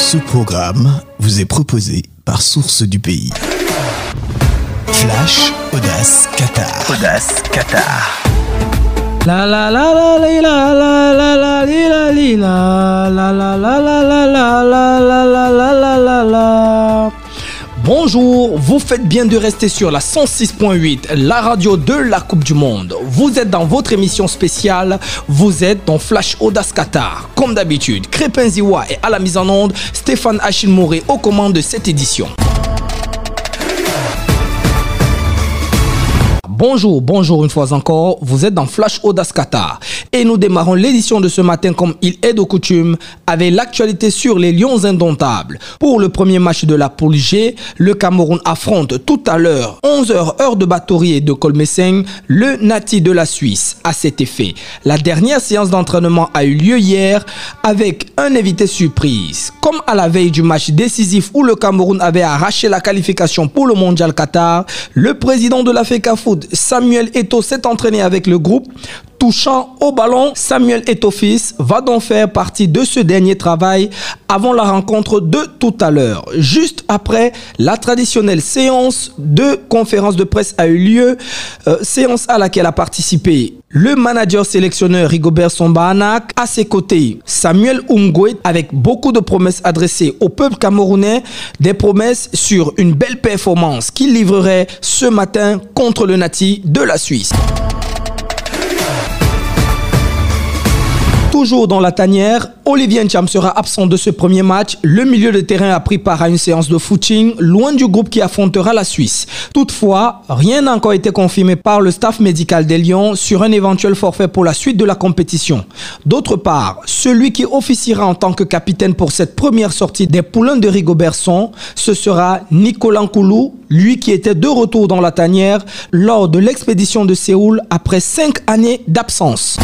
Ce programme vous est proposé par Source du Pays. Flash Audace Qatar. Audace Qatar. La la la la la la la la la la la la la la la la la la la la. Bonjour, vous faites bien de rester sur la 106.8, la radio de la Coupe du Monde. Vous êtes dans votre émission spéciale, vous êtes dans Flash Audace Qatar. Comme d'habitude, Crépin Ziwa est à la mise en onde, Stéphane Achille Mouré aux commandes de cette édition. Bonjour une fois encore, vous êtes dans Flash Audace Qatar et nous démarrons l'édition de ce matin comme il est de coutume avec l'actualité sur les Lions indomptables. Pour le premier match de la poule G, le Cameroun affronte tout à l'heure 11h heure de Batory et de Colmesseng, le Nati de la Suisse. À cet effet, la dernière séance d'entraînement a eu lieu hier avec un invité surprise. Comme à la veille du match décisif où le Cameroun avait arraché la qualification pour le Mondial Qatar, le président de la FECAFOOT, Samuel Eto'o, s'est entraîné avec le groupe. Touchant au ballon, Samuel Eto'o fils va donc faire partie de ce dernier travail avant la rencontre de tout à l'heure. Juste après, la traditionnelle séance de conférence de presse a eu lieu, séance à laquelle a participé le manager sélectionneur Rigobert Song-Bahanak. À ses côtés, Samuel Umgwe, avec beaucoup de promesses adressées au peuple camerounais, des promesses sur une belle performance qu'il livrerait ce matin contre le Nati de la Suisse. Toujours dans la tanière, Olivier Ncham sera absent de ce premier match. Le milieu de terrain a pris part à une séance de footing loin du groupe qui affrontera la Suisse. Toutefois, rien n'a encore été confirmé par le staff médical des Lions sur un éventuel forfait pour la suite de la compétition. D'autre part, celui qui officiera en tant que capitaine pour cette première sortie des poulains de Rigobert Song, ce sera Nicolas Nkoulou, lui qui était de retour dans la tanière lors de l'expédition de Séoul après 5 années d'absence.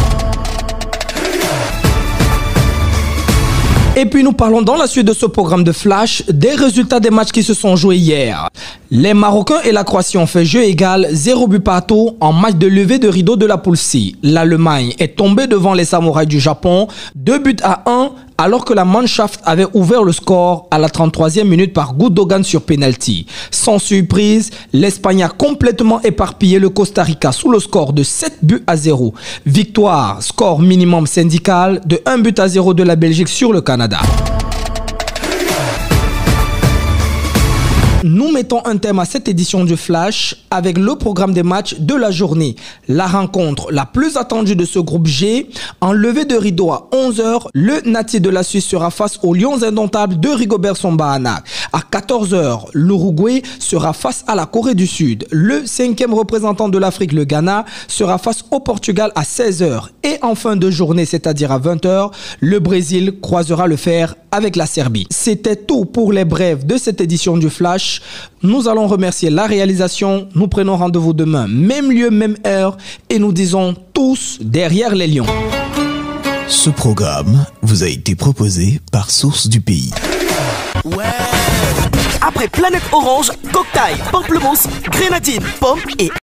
Et puis nous parlons dans la suite de ce programme de Flash des résultats des matchs qui se sont joués hier. Les Marocains et la Croatie ont fait jeu égal, 0 but partout en match de levée de rideau de la poule C. L'Allemagne est tombée devant les Samouraïs du Japon, 2-1, alors que la Mannschaft avait ouvert le score à la 33e minute par Gundogan sur penalty. Sans surprise, l'Espagne a complètement éparpillé le Costa Rica sous le score de 7-0. Victoire, score minimum syndical de 1-0 de la Belgique sur le Canada. Nous mettons un terme à cette édition du Flash avec le programme des matchs de la journée. La rencontre la plus attendue de ce groupe G, en levée de rideau à 11h, le Nati de la Suisse sera face aux Lions indomptables de Rigobert Song-Bahanak. À 14h, l'Uruguay sera face à la Corée du Sud. Le 5e représentant de l'Afrique, le Ghana, sera face au Portugal à 16h. Et en fin de journée, c'est-à-dire à 20h, le Brésil croisera le fer avec la Serbie. C'était tout pour les brèves de cette édition du Flash. Nous allons remercier la réalisation. Nous prenons rendez-vous demain, même lieu, même heure, et nous disons tous derrière les lions. Ce programme vous a été proposé par Source du Pays. Ouais. Après Planète Orange, cocktail, pamplemousse, grenadine, pomme et